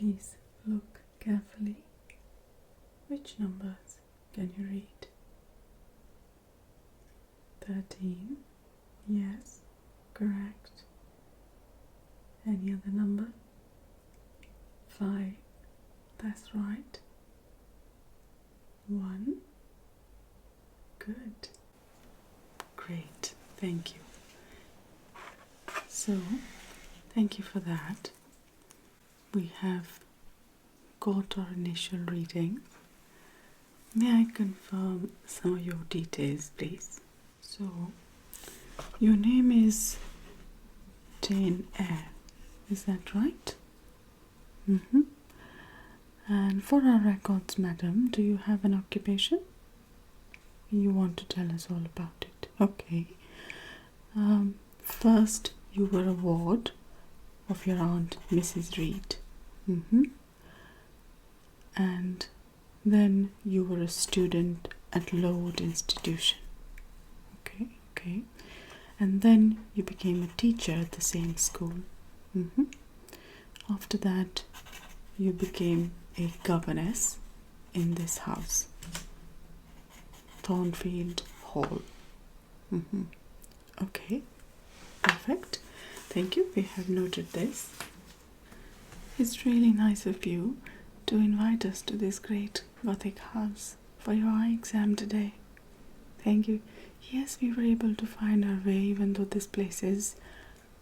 Please look carefully. Which numbers can you read? 13. Yes, correct. Any other number? 5. That's right. 1. Good. Great. Thank you. So, thank you for that. We have got our initial reading. May I confirm some of your details, please? So, your name is Jane Eyre, is that right? And for our records, madam, do you have an occupation? You want to tell us all about it? Okay. First, you were a ward of your aunt, Mrs. Reed. And then you were a student at Lowood Institution. Okay. And then you became a teacher at the same school. After that, you became a governess in this house, Thornfield Hall. Okay, perfect. Thank you. We have noted this. It's really nice of you to invite us to this great gothic house for your eye exam today. Thank you. Yes, we were able to find our way even though this place is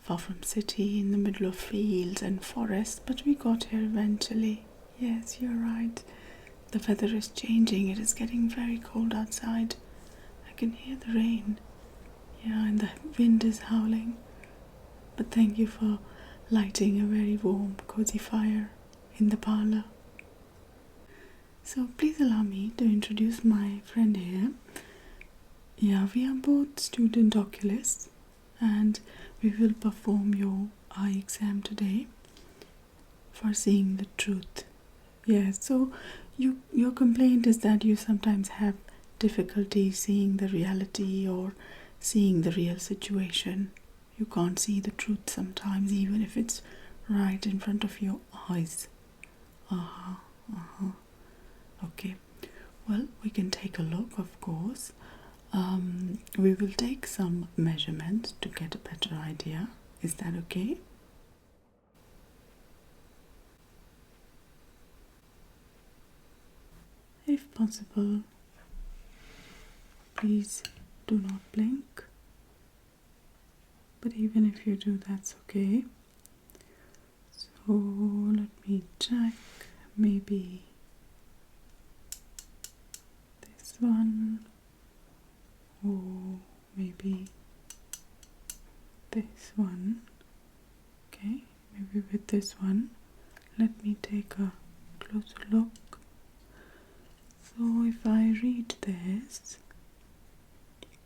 far from city, in the middle of fields and forests, but we got here eventually. Yes, you're right. The weather is changing. It is getting very cold outside. I can hear the rain. Yeah, and the wind is howling. But thank you for lighting a very warm, cozy fire in the parlor. So please allow me to introduce my friend here. Yeah, we are both student oculists and we will perform your eye exam today for seeing the truth. Yes, so your complaint is that you sometimes have difficulty seeing the reality or seeing the real situation. You can't see the truth sometimes, even if it's right in front of your eyes. Okay, well, we can take a look, of course. We will take some measurements to get a better idea. Is that okay? If possible, please do not blink. But even if you do, that's okay. So let me check. Maybe this one, or maybe this one. Okay, maybe with this one. Let me take a closer look. So if I read this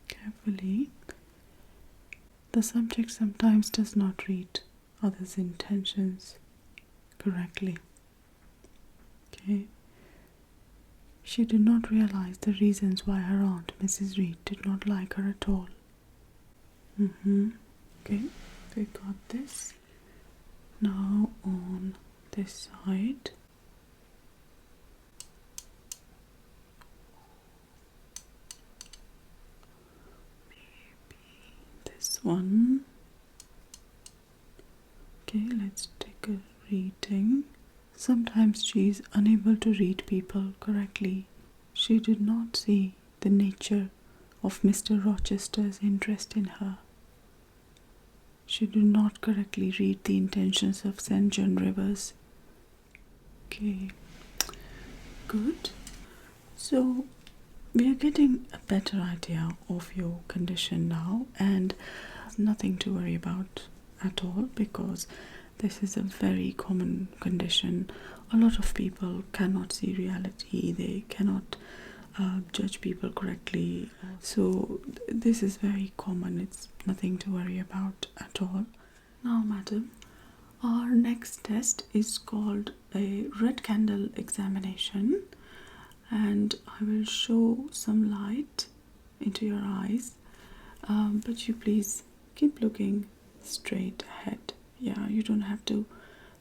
carefully, the subject sometimes does not read others' intentions correctly. Okay. She did not realize the reasons why her aunt, Mrs. Reed, did not like her at all. Okay, we got this. Now on this side. This one. Okay, let's take a reading. Sometimes she is unable to read people correctly. She did not see the nature of Mr. Rochester's interest in her. She did not correctly read the intentions of St. John Rivers. Okay, good. So we are getting a better idea of your condition now, and nothing to worry about at all, because this is a very common condition. A lot of people cannot see reality. They cannot judge people correctly. So this is very common. It's nothing to worry about at all. Now, madam, our next test is called a red candle examination, and I will show some light into your eyes, but you please keep looking straight ahead. Yeah, you don't have to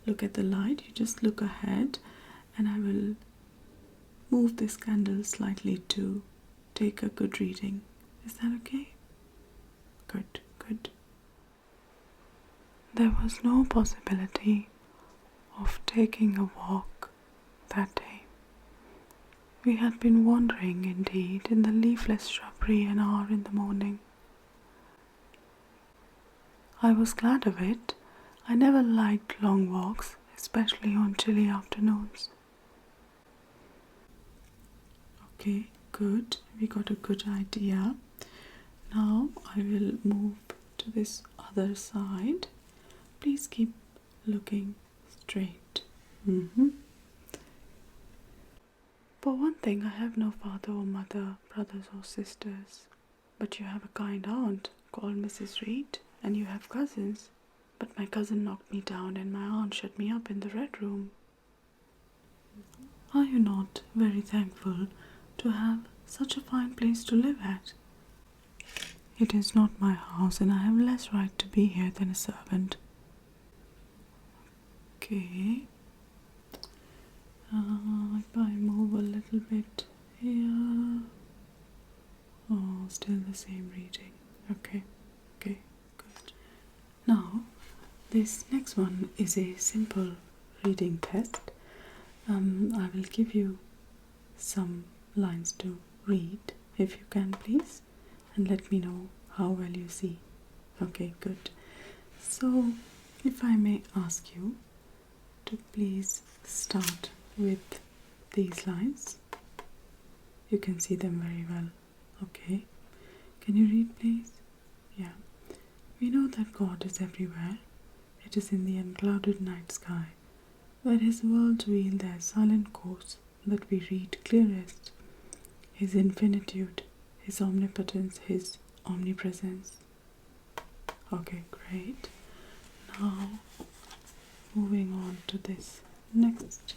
look at the light, you just look ahead, and I will move this candle slightly to take a good reading. Is that okay? Good, good. There was no possibility of taking a walk that day. We had been wandering, indeed, in the leafless shrubbery an hour in the morning. I was glad of it. I never liked long walks, especially on chilly afternoons. Okay, good. We got a good idea. Now I will move to this other side. Please keep looking straight. For one thing, I have no father or mother, brothers or sisters. But you have a kind aunt called Mrs. Reed, and you have cousins. But my cousin knocked me down and my aunt shut me up in the Red Room. Are you not very thankful to have such a fine place to live at? It is not my house, and I have less right to be here than a servant. Okay. If I move a little bit here. Oh, still the same reading. Okay, good. Now, this next one is a simple reading test. I will give you some lines to read, if you can, please, and let me know how well you see. Okay, good. So, if I may ask you to please start with these lines. You can see them very well. Okay. Can you read, please? Yeah. We know that God is everywhere. It is in the unclouded night sky, where his worlds wheel their silent course, that we read clearest his infinitude, his omnipotence, his omnipresence. Okay, great. Now, moving on to this next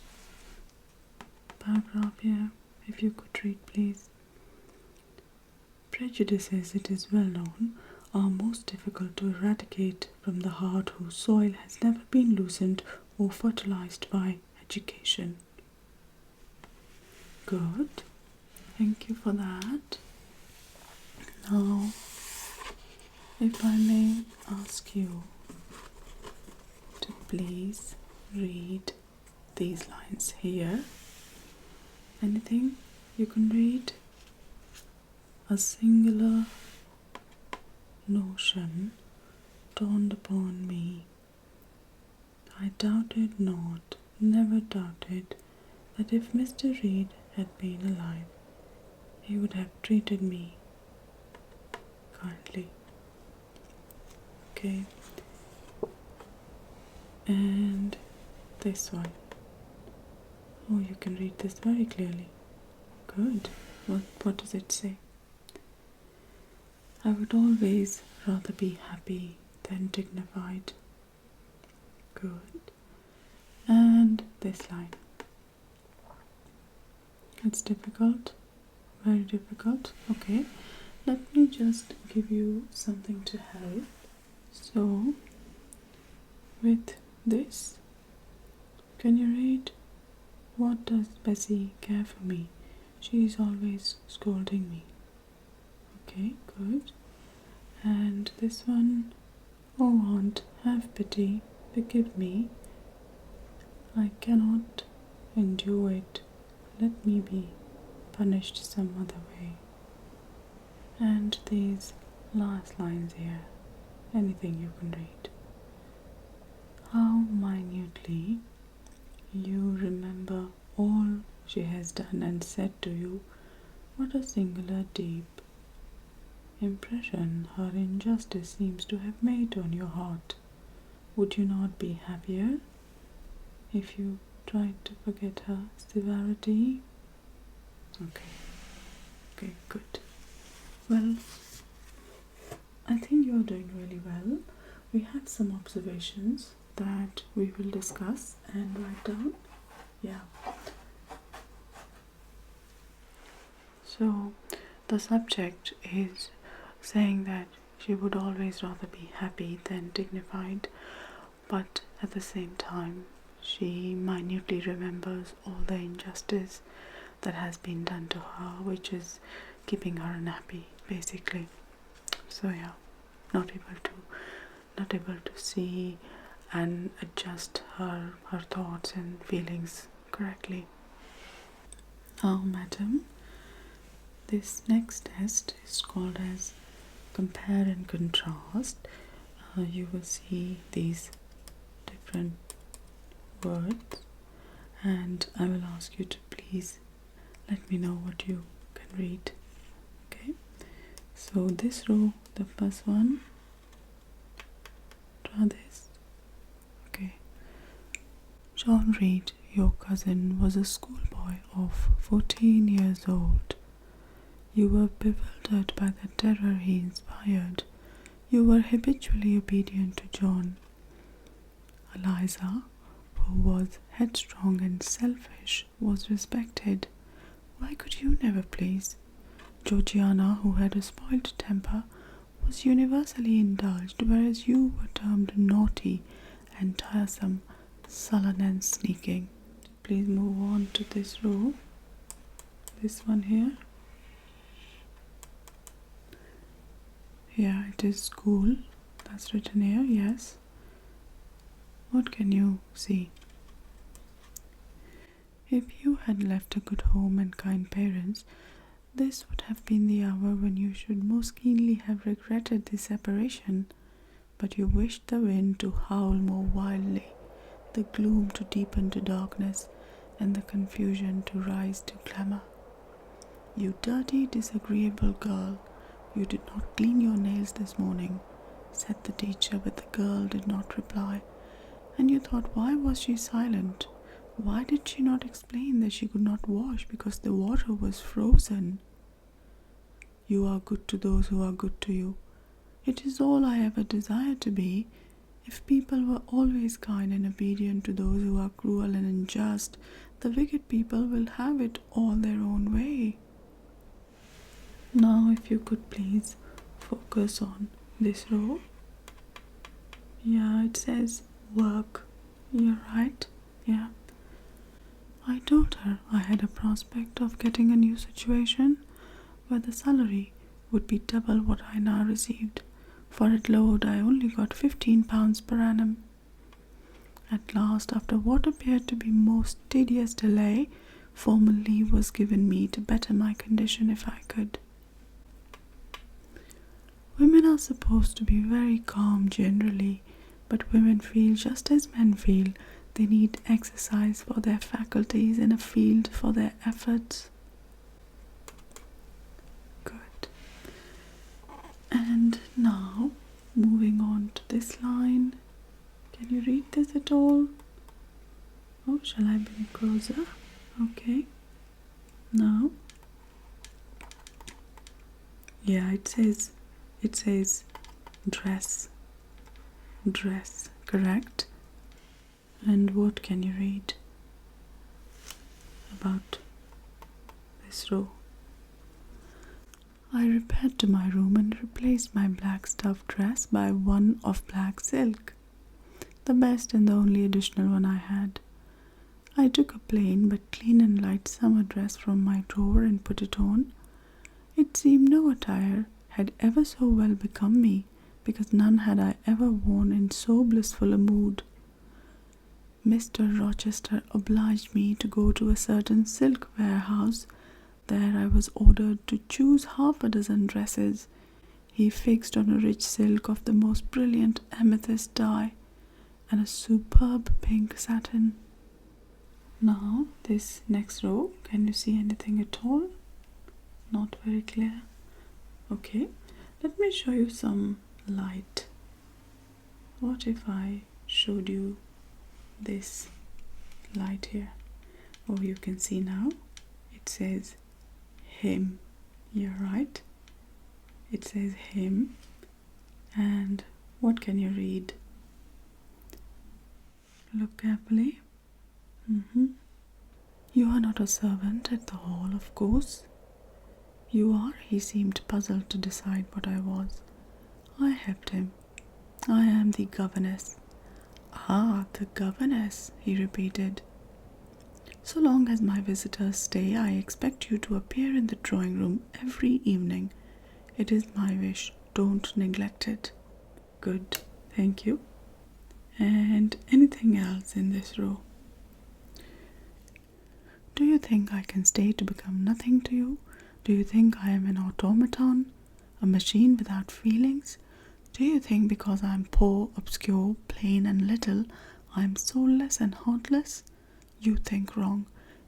paragraph here, if you could read, please. Prejudices, it is well known, are most difficult to eradicate from the heart whose soil has never been loosened or fertilized by education. Good. Thank you for that. Now, if I may ask you to please read these lines here. Anything you can read? A singular notion dawned upon me. I doubted not, never doubted, that if Mr. Reed had been alive, he would have treated me kindly. Okay. And this one. Oh, you can read this very clearly. Good. What does it say? I would always rather be happy than dignified. Good. And this line. It's difficult. Very difficult. Okay. Let me just give you something to help. So, with this, can you read? What does Bessie care for me? She is always scolding me. Okay, good. And this one, oh aunt, have pity, forgive me. I cannot endure it. Let me be punished some other way. And these last lines here, anything you can read. How minutely you remember all she has done and said to you. What a singular deep impression her injustice seems to have made on your heart. Would you not be happier if you tried to forget her severity? Okay, good. Well, I think you're doing really well. We have some observations that we will discuss and write down. Yeah. So, the subject is saying that she would always rather be happy than dignified, but at the same time she minutely remembers all the injustice that has been done to her, which is keeping her unhappy, basically. So yeah, not able to see and adjust her thoughts and feelings correctly. Now, madam, this next test is called as compare and contrast. You will see these different words, and I will ask you to please let me know what you can read. Okay, so this row, the first one, draw this. Okay. John Reed, your cousin, was a schoolboy of 14 years old. You were bewildered by the terror he inspired. You were habitually obedient to John. Eliza, who was headstrong and selfish, was respected. Why could you never please? Georgiana, who had a spoilt temper, was universally indulged, whereas you were termed naughty and tiresome, sullen and sneaking. Please move on to this row. This one here. Yeah, it is school. That's written here, yes. What can you see? If you had left a good home and kind parents, this would have been the hour when you should most keenly have regretted the separation, but you wished the wind to howl more wildly, the gloom to deepen to darkness, and the confusion to rise to clamour. You dirty, disagreeable girl, you did not clean your nails this morning, said the teacher, but the girl did not reply. And you thought, why was she silent? Why did she not explain that she could not wash because the water was frozen? You are good to those who are good to you. It is all I ever desired to be. If people were always kind and obedient to those who are cruel and unjust, the wicked people will have it all their own way. Now, if you could please focus on this row. Yeah, it says work. You're right. Yeah. I told her I had a prospect of getting a new situation where the salary would be double what I now received, for at Load I only got £15 per annum. At last, after what appeared to be most tedious delay, formal leave was given me to better my condition if I could. Women are supposed to be very calm generally, but women feel just as men feel. They need exercise for their faculties and a field for their efforts. Good. And now, moving on to this line. Can you read this at all? Oh, shall I bring it closer? Okay. Now. Yeah, it says dress. Dress, correct? And what can you read about this row? I repaired to my room and replaced my black stuff dress by one of black silk, the best and the only additional one I had. I took a plain but clean and light summer dress from my drawer and put it on. It seemed no attire had ever so well become me, because none had I ever worn in so blissful a mood. Mr. Rochester obliged me to go to a certain silk warehouse. There I was ordered to choose half a dozen dresses. He fixed on a rich silk of the most brilliant amethyst dye and a superb pink satin. Now, this next row, can you see anything at all? Not very clear. Okay, let me show you some light. What if I showed you this light here? Oh, you can see now. It says him. You're right. It says him. And what can you read? Look carefully. You are not a servant at the hall, of course. You are, he seemed puzzled to decide what I was. I helped him. I am the governess. Ah, the governess, he repeated. So long as my visitors stay, I expect you to appear in the drawing room every evening. It is my wish. Don't neglect it. Good, thank you. And anything else in this row? Do you think I can stay to become nothing to you? Do you think I am an automaton? A machine without feelings? Do you think because I am poor, obscure, plain and little, I am soulless and heartless? You think wrong.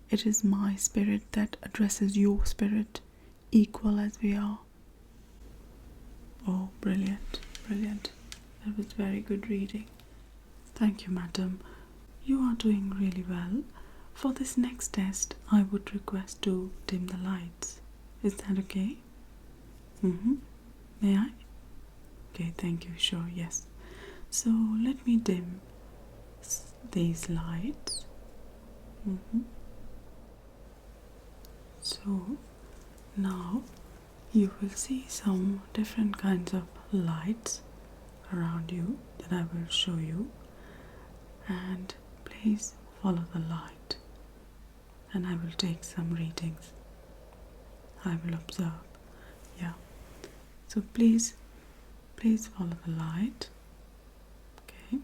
It is my spirit that addresses your spirit, equal as we are. Oh, brilliant, brilliant. That was very good reading. Thank you, madam. You are doing really well. For this next test, I would request to dim the lights. Is that okay? May I? Okay, thank you. Sure, yes. So let me dim these lights. So now you will see some different kinds of lights around you that I will show you, and please follow the light, and I will take some readings. I will observe. Yeah. So please follow the light. Okay.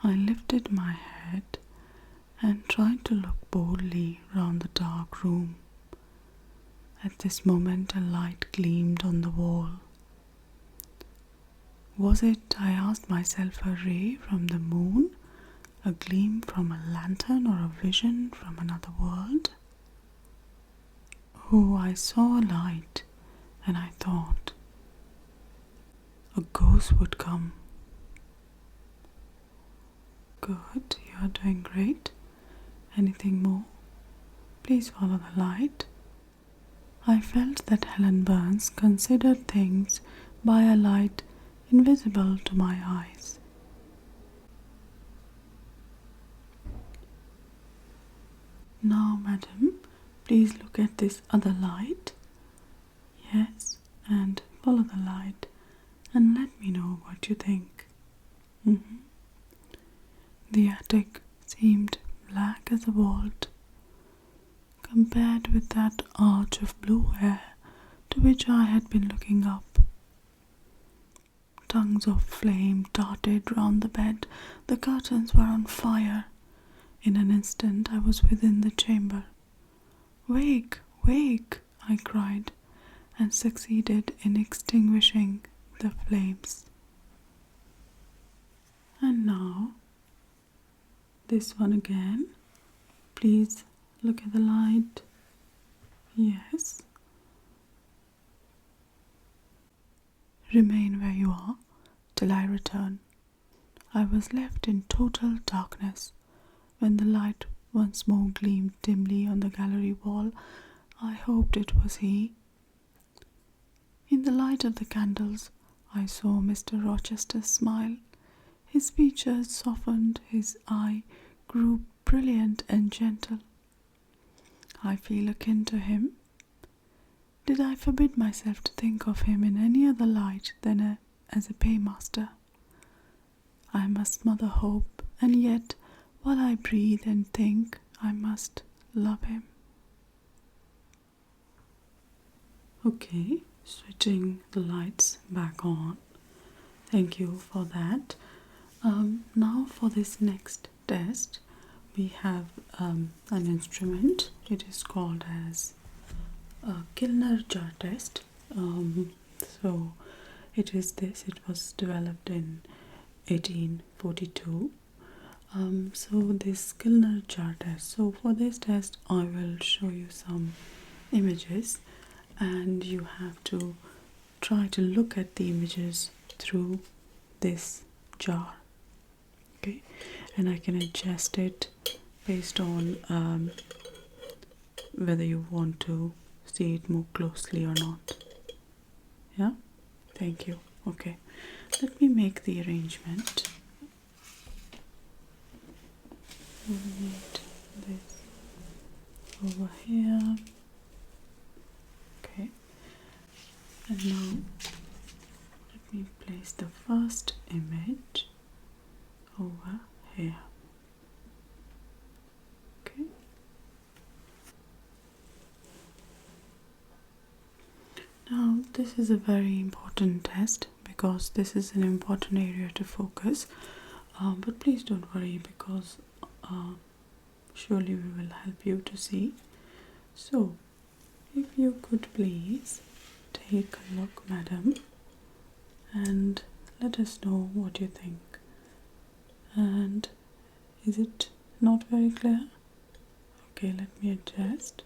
I lifted my head and tried to look boldly round the dark room. At this moment a light gleamed on the wall. Was it, I asked myself, a ray from the moon, a gleam from a lantern, or a vision from another world? Oh, I saw a light, and I thought a ghost would come. Good, you are doing great. Anything more? Please follow the light. I felt that Helen Burns considered things by a light invisible to my eyes. Now, madam, please look at this other light. Yes, and follow the light and let me know what you think. The attic seemed black as a vault, compared with that arch of blue air to which I had been looking up. Tongues of flame darted round the bed. The curtains were on fire. In an instant I was within the chamber. "Wake, wake!" I cried, and succeeded in extinguishing the flames. And now, this one again. Please look at the light. Yes. Remain where you are till I return. I was left in total darkness. When the light once more gleamed dimly on the gallery wall, I hoped it was he. In the light of the candles, I saw Mr. Rochester's smile. His features softened, his eye grew brilliant and gentle. I feel akin to him. Did I forbid myself to think of him in any other light than as a paymaster? I must smother hope, and yet, while I breathe and think, I must love him. Okay, switching the lights back on. Thank you for that. Now for this next test, we have an instrument. It is called as a Kilner jar test. So it is this. It was developed in 1842. So this Kilner jar test. So for this test, I will show you some images, and you have to try to look at the images through this jar. Okay, and I can adjust it based on whether you want to see it more closely or not. Yeah, thank you. Okay, let me make the arrangement. We need this over here. Okay, and now let me place place the first image over here. Okay. Now this is a very important test because this is an important area to focus, but please don't worry because surely we will help you to see. So if you could please take a look, madam, and let us know what you think. And is it not very clear? Okay, let me adjust.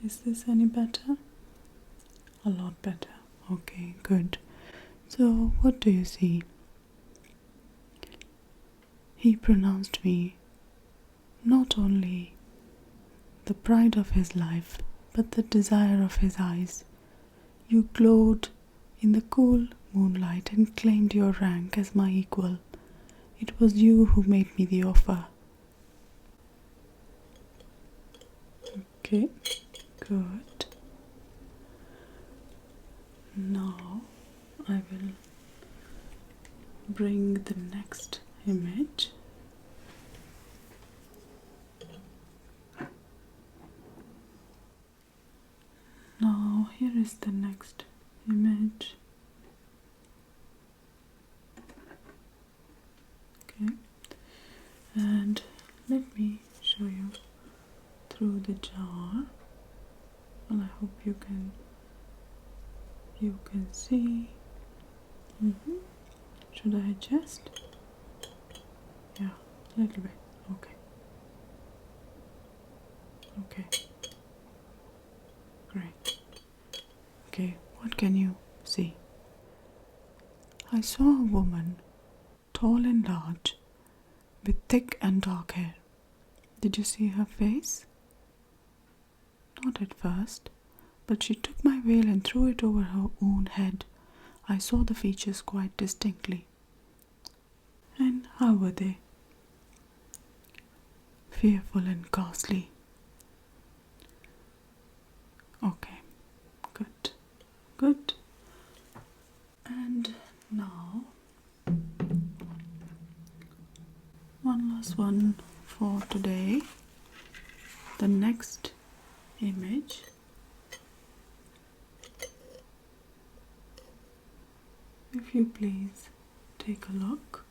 Is this any better? A lot better. Okay, good. So, what do you see? He pronounced me not only the pride of his life, but the desire of his eyes. You glowed in the cool moonlight and claimed your rank as my equal. It was you who made me the offer. Okay, good. Now I will bring the next image. Now here is the next image. Okay, and let me show you through the jar. Well, I hope you can see. Should I adjust? Yeah, a little bit. Okay. Okay. Great. Okay, what can you see? I saw a woman, tall and large, with thick and dark hair. Did you see her face? Not at first, but she took my veil and threw it over her own head. I saw the features quite distinctly. And how were they? Fearful and ghastly. Okay, good, good. And now, one last one for today. The next image. If you please take a look.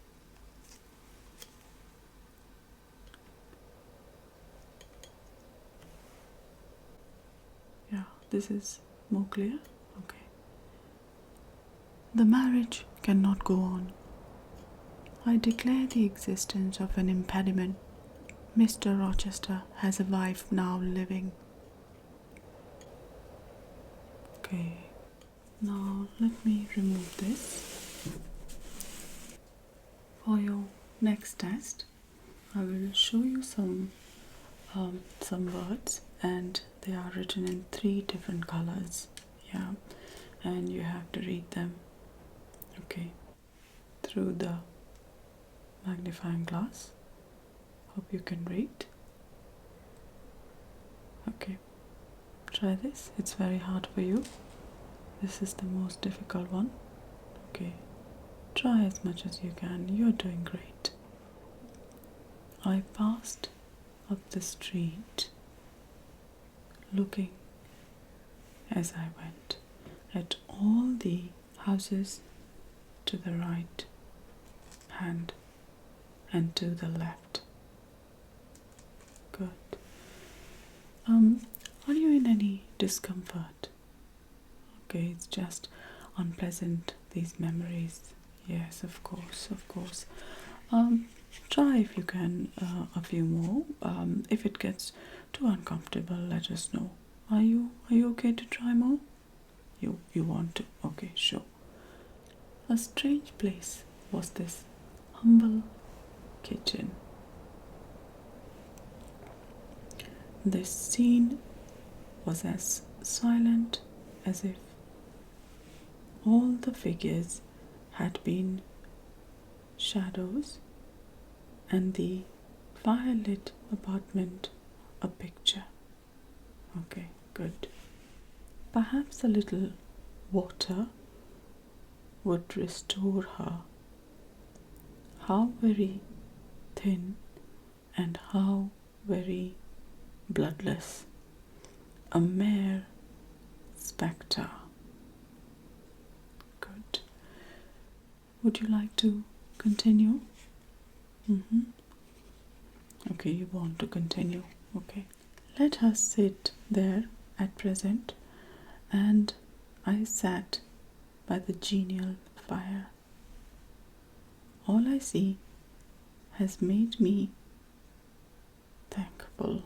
Yeah, this is more clear. Okay. The marriage cannot go on. I declare the existence of an impediment. Mr. Rochester has a wife now living. Okay. Now let me remove this. For your next test, I will show you some words, and they are written in 3 different colors. Yeah, and you have to read them. Okay, through the magnifying glass. Hope you can read. Okay, try this. It's very hard for you. This is the most difficult one. Okay, try as much as you can. You're doing great. I passed up the street, looking as I went at all the houses to the right hand and to the left. Good. Are you in any discomfort? Okay, it's just unpleasant, these memories. Yes, of course, of course. Try if you can a few more. If it gets too uncomfortable, let us know. Are you okay to try more? You want to? Okay, sure. A strange place was this humble kitchen. This scene was as silent as if all the figures had been shadows and the firelit apartment a picture. Okay, good. Perhaps a little water would restore her. How very thin and how very bloodless. A mere spectre. Good. Would you like to continue? Okay, you want to continue. Okay. Let us sit there at present, and I sat by the genial fire. All I see has made me thankful,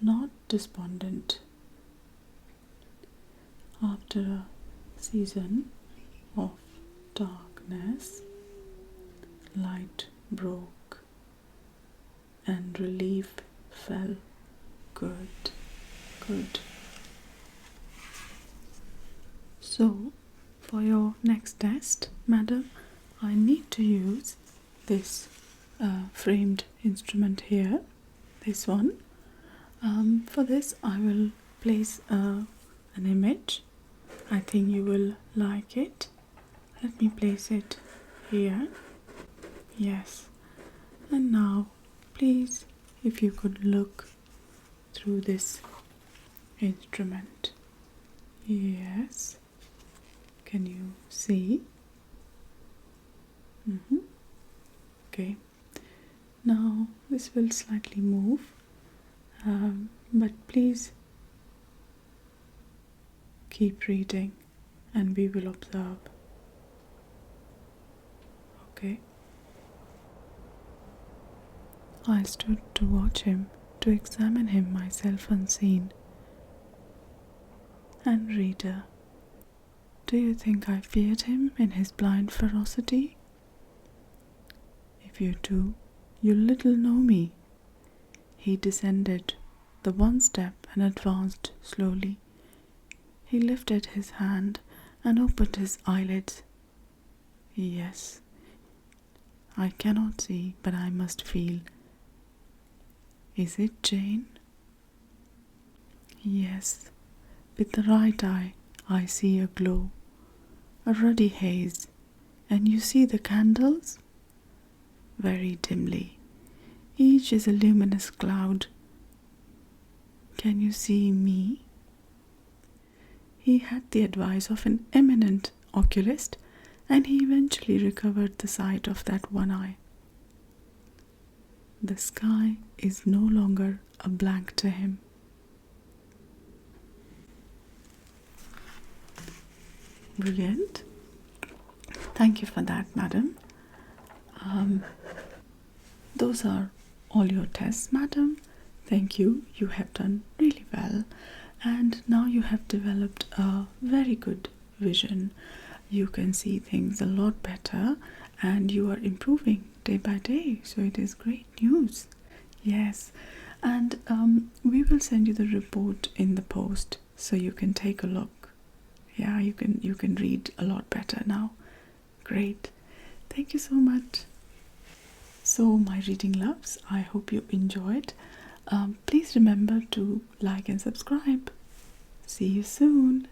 not despondent. After a season of darkness, light broke and relief fell. Good, good. So, for your next test, madam, I need to use this framed instrument here, this one. For this, I will place an image. I think you will like it. Let me place it here. Yes. And now, please, if you could look through this instrument. Yes. Can you see? Okay. Now, this will slightly move, but please keep reading and we will observe. Okay. I stood to watch him, to examine him myself unseen. And reader, do you think I feared him in his blind ferocity? If you do, you little know me. He descended the one step and advanced slowly. He lifted his hand and opened his eyelids. Yes, I cannot see, but I must feel. Is it Jane? Yes, with the right eye I see a glow, a ruddy haze, and you see the candles? Very dimly. Each is a luminous cloud. Can you see me? He had the advice of an eminent oculist, and he eventually recovered the sight of that one eye. The sky is no longer a blank to him. Brilliant. Thank you for that, madam. Those are all your tests, madam. Thank you. You have done really well. And now you have developed a very good vision. You can see things a lot better and you are improving day by day. So it is great news. Yes. And we will send you the report in the post so you can take a look. Yeah, you can read a lot better now. Great. Thank you so much. So, my reading loves, I hope you enjoyed. Please remember to like and subscribe. See you soon.